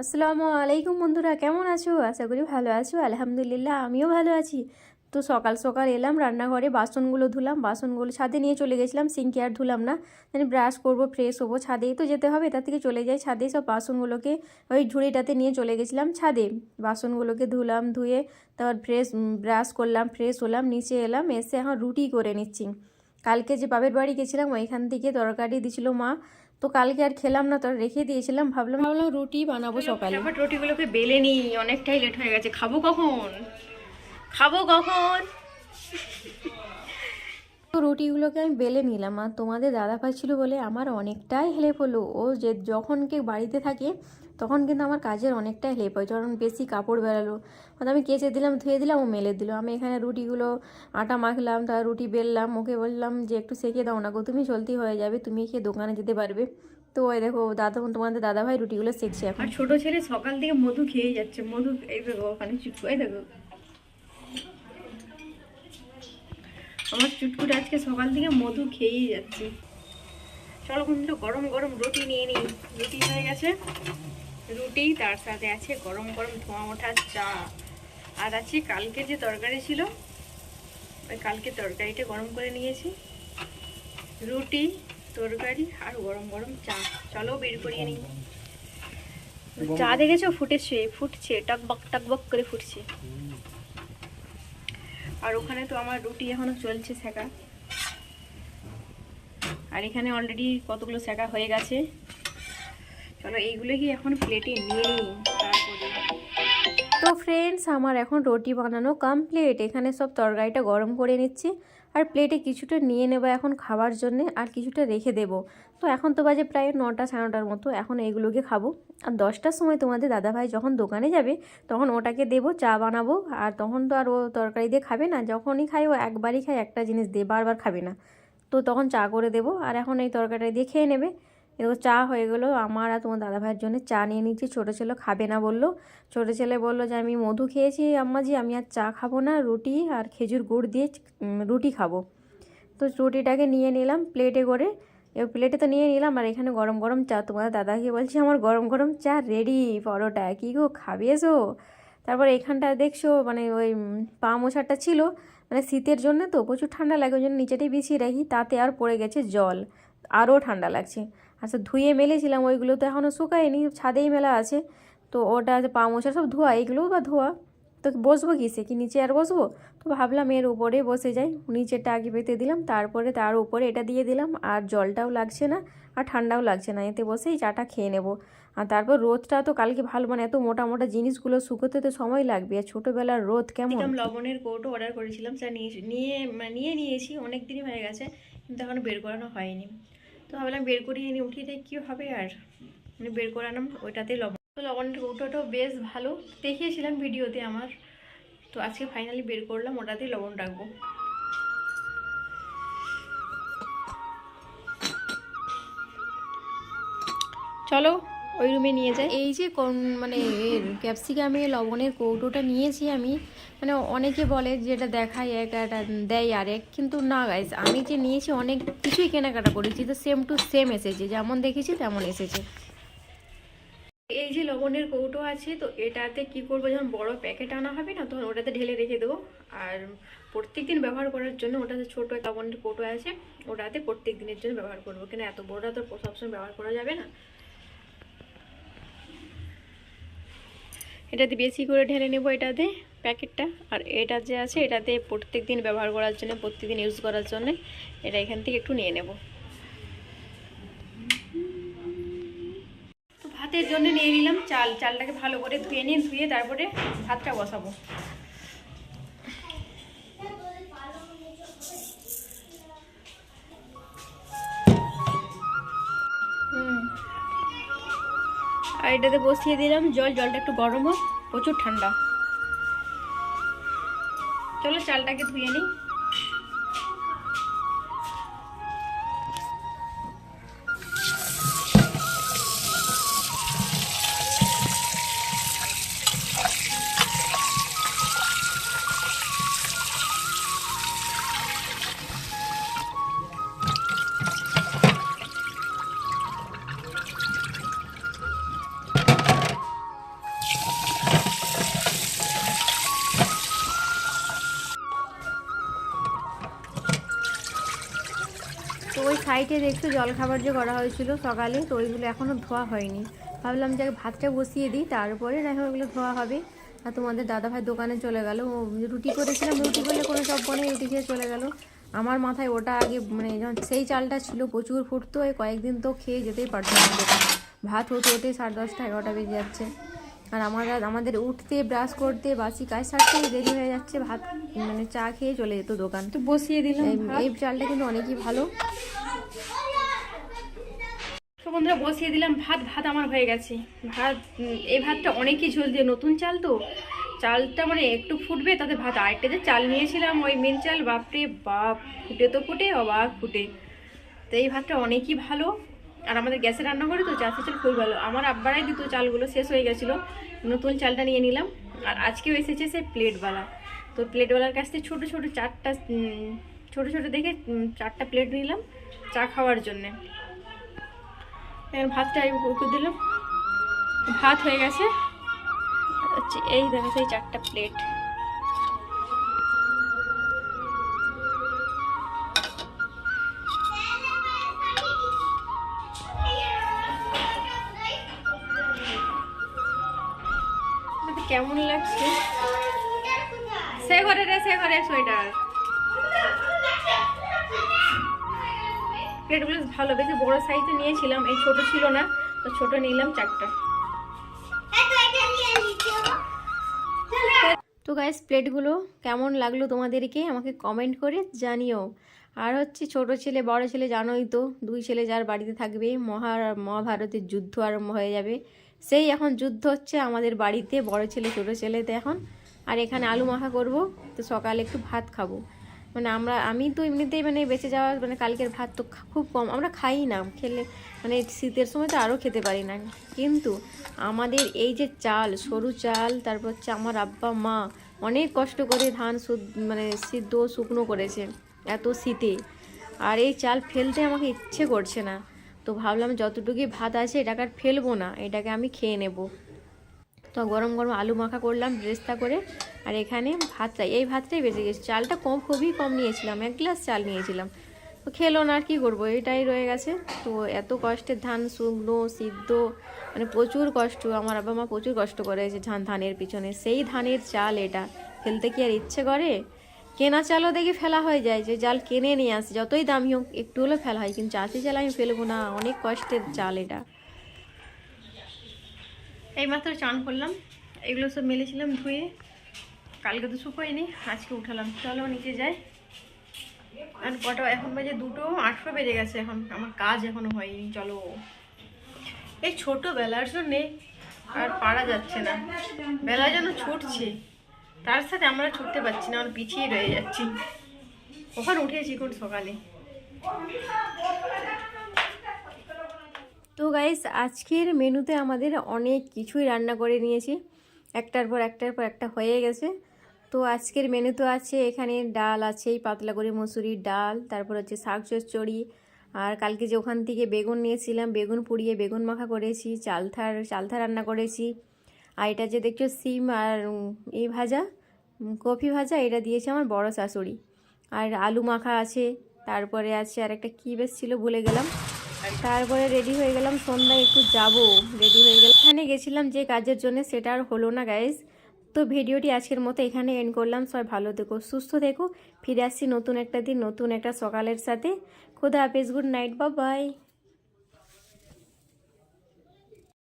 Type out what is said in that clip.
আসসালামু আলাইকুম বন্ধুরা, কেমন আছো? আশা করি ভালো আছো। আলহামদুলিল্লাহ আমিও ভালো আছি। তো সকাল সকাল এলাম রান্নাঘরে, বাসনগুলো ধুলাম, বাসনগুলো ছাদে নিয়ে চলে গেছিলাম, সিঙ্কে আর ধুলাম না। মানে ব্রাশ করবো, ফ্রেশ হবো, ছাদেই তো যেতে হবে, তার থেকে চলে যাই ছাদে। সব বাসনগুলোকে ওই ঝুড়িটাতে নিয়ে চলে গেছিলাম ছাদে। বাসনগুলোকে ধুলাম, ধুয়ে তারপর ব্রাশ করলাম, ফ্রেশ হলাম, নিচে এলাম, এসে এখন রুটি করে নিচ্ছি। কালকে যে বাপের বাড়ি গেছিলাম ওইখান থেকে তরকারি দিছিল মা, তো কালকে আর খেলাম না, তো রেখে দিয়েছিলাম। ভাবলাম রুটি বানাবো সকালে। রুটিগুলোকে বেলে নিই, অনেকটাই লেট হয়ে গেছে। খাবো কখন? তো রুটিগুলোকে আমি বেলে নিলাম, আর তোমাদের দাদা ভাই ছিল বলে আমার অনেকটাই হেল্প হলো। ও যে যখন কে বাড়িতে থাকে তখন কিন্তু আমার কাজের অনেকটাই হেল্প হয়। যখন বেশি কাপড় বেরালো আমি কেচে দিলাম, ধুয়ে দিলাম, ও মেলে দিল। আমি এখানে রুটিগুলো আটা মাখলাম, তার রুটি বেললাম। ওকে বললাম যে একটু সেঁকে দাও না গো, তুমি জলদি হয়ে যাবে, তুমি খেয়ে দোকানে যেতে পারবে। তো ওই দেখো তোমাদের দাদা ভাই রুটিগুলো সেঁকছে এখন। আর ছোট ছেলে সকাল থেকে মধু খেয়ে যাচ্ছে। মধু এই দেখো ওখানে চুটকু, এই দেখো আমার চুটকুট আজকে সকাল থেকে মধু খেয়েই যাচ্ছে। চলো বন্ধুরা, গরম গরম রুটি নিয়ে নিই। রুটি হয়ে গেছে, রুটি তার সাথে আছে গরম গরম ধোঁয়া ওঠা চা, আর আছে কালকে যে তরকারি ছিল ওই কালকে তরকারিটা গরম করে নিয়েছি। রুটি, তরকারি আর গরম গরম চা। চলো বের করিয়ে নিই। চা দেখেছো ফুটছে টকবক করে ফুটছে। আর ওখানে তো আমার রুটি এখনো চলছে সেকা, আর এখানে অলরেডি কতগুলো সেকা হয়ে গেছে। চলো এইগুলো কি এখন প্লেটে নিয়ে নিই তারপরে। তো ফ্রেন্ডস, আমার এখন রুটি বানানো কমপ্লিট। এখানে সব তরকারিটা গরম করে নিচ্ছি, আর প্লেটে কিছুটা নিয়ে নেবো এখন খাবার জন্যে, আর কিছুটা রেখে দেবো। তো এখন তো বাজে প্রায় 9টা 9:30 মতো, এখন এইগুলোকে খাবো। আর 10টার সময় তোমাদের দাদাভাই যখন দোকানে যাবে তখন ওটাকে দেবো, চা বানাবো। আর তখন তো আর ও তরকারি দিয়ে খাবে না, যখনই খায় ও একবারই খায়, একটা জিনিস দিয়ে, বারবার খাবে না। তো তখন চা করে দেবো, আর এখন এই তরকারিটা দিয়ে খেয়ে নেবে। এরকম চা হয়ে গেলো আমার আর তোমার দাদাভাইয়ের জন্য চা নিয়ে নিচ্ছি। ছোটো ছেলে খাবে না বললো, ছোটো ছেলে বললো যে আমি মধু খেয়েছি আম্মাজি, আমি আর চা খাবো না, রুটি আর খেজুর গুড় দিয়ে রুটি খাবো। তো রুটিটাকে নিয়ে নিলাম প্লেটে করে, প্লেটে তো নিয়ে নিলাম, আর এখানে গরম গরম চা। তোমার দাদাকে বলছি আমার গরম গরম চা রেডি, পরোটা কী গো খাবে এসো। তারপর এখানটা দেখছো মানে ওই পা মোছাটা ছিল, মানে শীতের জন্য তো প্রচুর ঠান্ডা লাগে, ওই জন্য নিচেটাই বিছিয়ে রাখি, তাতে আর পড়ে গেছে জল, আরও ঠান্ডা লাগছে। আচ্ছা ধুয়ে মেলেছিলাম, ওইগুলো তো এখনও শুকায়নি, ছাদেই মেলা আছে। তো ওটা পা মোছা সব ধোয়া, এগুলোও বা ধোয়া। তো বসবো কিসে, কি নিচে আর বসবো? তো ভাবলাম এর উপরে বসে যাই, নিচেরটা আগে পেতে দিলাম, তারপরে তার উপরে এটা দিয়ে দিলাম, আর জলটাও লাগছে না আর ঠান্ডাও লাগছে না, এতে বসেই চাটা খেয়ে নেবো। আর তারপর রোদটা তো কালকে ভালো, মানে এত মোটা মোটা জিনিসগুলো শুকোতে তো সময় লাগবে, আর ছোটোবেলার রোদ কেমন। লবণের কৌটো অর্ডার করেছিলাম, চা নিয়ে নিয়েছি, অনেক দিনই হয়ে গেছে, কিন্তু এখনও বের করানো হয়নি। তো ভাবলাম বের করিয়ে নিয়ে উঠিয়ে দেয় কী হবে, আর মানে বের করালাম ওইটাতে লবণ। তো লবণের কৌটোটাও বেশ ভালো, দেখিয়েছিলাম ভিডিওতে আমার। তো আজকে ফাইনালি বের করলাম, ওটাতেই লবণ রাখবো। চলো ওই রুমে নিয়ে যাই। এই যে মানে ক্যাপসিকামে লবণের কৌটোটা নিয়েছি আমি, মানে অনেকে বলে যেটা দেখায় এক, একটা দেয় আরেক, কিন্তু না গাইস, আমি যে নিয়েছি অনেক কিছুই কেনাকাটা করেছি, তো সেম টু সেম এসেছে, যেমন দেখেছি তেমন এসেছে। এই যে লবণের কৌটো আছে, তো এটাতে কি করবো, যখন বড় প্যাকেট আনা হবে না তখন ওটাতে ঢেলে রেখে দেবো। আর প্রত্যেক দিন ব্যবহার করার জন্য ওটাতে ছোটো লবণের কৌটো আছে, ওটাতে প্রত্যেক দিনের জন্য ব্যবহার করবো, কেন এত বড়টা তো সবসময় ব্যবহার করা যাবে না। এটাতে বেশি করে ঢেলে নেবো এটাতে প্যাকেটটা, আর এটা যে আছে এটাতে প্রত্যেক দিন ব্যবহার করার জন্য, প্রত্যেকদিন ইউজ করার জন্য এটা এখান থেকে একটু নিয়ে নেব। তো ভাতের জন্য নিয়ে নিলাম চালটাকে ভালো করে ধুয়ে তারপরে ভাতটা বসাবো। আর এটাতে বসিয়ে দিলাম জলটা একটু গরম হোক, প্রচুর ঠান্ডা। চলো চালটাকে ধুয়ে নিই। সাইডে দেখছো জলখাবার যে করা হয়েছিল সকালে, তো ওইগুলো এখনও ধোয়া হয়নি। ভাবলাম যে ভাতটা বসিয়ে দিই, তারপরে না হয় ওইগুলো ধোয়া হবে। আর তোমাদের দাদাভাই দোকানে চলে গেল, রুটি করেছিলাম, রুটি করলে কোনো চাপ নেই, রুটি খেয়ে চলে গেল। আমার মাথায় ওটা আগে মানে যখন সেই চালটা ছিল প্রচুর ফুটতো, এই কয়েকদিন তো খেয়ে যেতেই পারতো না দোকান। ভাত হতে হতে 10:30 11টা বেজে যাচ্ছে। আর আমাদের উঠতে ব্রাশ করতে বাসি কাজ সারতেই দেরি হয়ে যাচ্ছে, ভাত মানে চা খেয়ে চলে যেত দোকান। তো বসিয়ে দিলাম। এই চালটা কিন্তু অনেকই ভালো। তো বন্ধুরা বসিয়ে দিলাম ভাত। ভাত আমার হয়ে গেছে। ভাত এই ভাতটা অনেকই ঝোল দিয়ে, নতুন চাল তো চালটা মানে একটু ফুটবে তাতে ভাত। আরেকটা যে চাল নিয়েছিলাম ওই মেন চাল, বাপরে বাপ, ফুটে তো ফুটে অবাক ফুটে। তো এই ভাতটা অনেকই ভালো। আর আমাদের গ্যাসে রান্না করে তো চাষের চাল খুবই ভালো। আমার আব্বারাই দিত, চালগুলো শেষ হয়ে গেছিলো, নতুন চালটা নিয়ে নিলাম। আর আজকেও এসেছে সে প্লেটওয়ালা। তো প্লেটওয়ালার কাছ থেকে ছোটো ছোটো দেখে 4টা প্লেট নিলাম চা খাওয়ার জন্যে। এখন ভাতটা উপর দিলাম, ভাত হয়ে গেছে। এই দেখো সেই 4টা প্লেট। কেমন লাগছে? সে ঘরে সোয়েটার প্লেটগুলো ভালো, বেশি বড় সাইজে নিয়েছিলাম, এই ছোট ছিল না, তো ছোট নিলাম 4টা। তো গাইস প্লেটগুলো কেমন লাগলো তোমাদেরকে আমাকে কমেন্ট করে জানিও। আর হচ্ছে ছোট ছেলে বড় ছেলে জানোই তো, 2 ছেলে যার বাড়িতে থাকবে মহাভারতের যুদ্ধ আরম্ভ হয়ে যাবে। সেই এখন যুদ্ধ হচ্ছে আমাদের বাড়িতে, বড় ছেলে ছোট ছেলেতে এখন। আর এখানে আলু মাখা করব, তো সকালে একটু ভাত খাবো। মানে আমি তো এমনিতেই মানে বেঁচে যাওয়া মানে কালকের ভাত তো খুব কম আমরা খাই না, খেলে মানে শীতের সময় তো আরও খেতে পারি না। কিন্তু আমাদের এই যে চাল, সরু চাল, তারপর হচ্ছে আমার আব্বা মা অনেক কষ্ট করে ধান মানে সিদ্ধ শুকনো করেছে এত শীতে। আর এই চাল ফেলতে আমাকে ইচ্ছে করছে না, তো ভাবলাম যতটুকুই ভাত আছে এটাকে আর ফেলবো না, এটাকে আমি খেয়ে নেব। তো গরম গরম আলু মাখা করলাম ব্রেস্তা করে। আর এখানে এই ভাতটাই বেঁচে গেছে, চালটা খুবই কম নিয়েছিলাম, 1 গ্লাস চাল নিয়েছিলাম। তো খেলো না, আর কী করবো, এটাই রয়ে গেছে। তো এত কষ্টের ধান শুকনো সিদ্ধ, মানে প্রচুর কষ্ট, আমার বাবা মা প্রচুর কষ্ট করেছে ধানের পিছনে, সেই ধানের চাল এটা ফেলতে কি আর ইচ্ছে করে? কেনা চালও দেখি ফেলা হয়ে যায়, যে চাল কিনে নিয়ে আসে যতই দামি হোক একটু হলেও ফেলা হয়, কিন্তু চাষি চাল আমি ফেলবো না, অনেক কষ্টের চাল এটা। এইমাত্র চান করলাম, এগুলো সব মেলেছিলাম ধুয়ে, কালকে তো শুকোয়নি, আজকে উঠালাম। চলো নিচে যাই। আর কটা এখন বাজে 2:18 বেজে গেছে, এখন আমার কাজ এখনো হয়নি। চলো, এই ছোটোবেলার জন্যে আর পারা যাচ্ছে না, বেলা যেন ছুটছে, তার সাথে আমরা ছুটতে পারছি না, আমরা পিছিয়ে রয়ে যাচ্ছি। কখন উঠেছি কোন সকালে। তো গাইস আজকের মেনুতে আমাদের অনেক কিছুই রান্না করে নিয়েছি, একটার পর একটা হয়ে গেছে। তো আজকের মেনুতে আছে এখানে ডাল আছে, এই পাতলা করে মসুরির ডাল, তারপর হচ্ছে শাক চচ্চড়ি, আর কালকে যে ওখান থেকে বেগুন নিয়েছিলাম, বেগুন পুড়িয়ে বেগুন মাখা করেছি, চালথা রান্না করেছি। আর এটা যে দেখছো সিম আর এই ভাজা, কফি ভাজা, এটা দিয়েছে আমার বড় শাশুড়ি। আর আলু মাখা আছে, তারপরে আছে আর একটা কী বেশ ছিল ভুলে গেলাম। তারপরে রেডি হয়ে গেলাম, সন্ধ্যায় একটু যাব, রেডি হয়ে গেলাম। এখানে গেছিলাম যে কাজের জন্য, সেটা আর হলো না গাইজ। তো ভিডিওটি আজকের মতো এখানে এন্ড করলাম। সবাই ভালো থেকো, সুস্থ থেকো, ফিরে আসছি নতুন একটা দিন, নতুন একটা সকালের সাথে। খোদা হাফেজ, গুড নাইট, বাই বাই।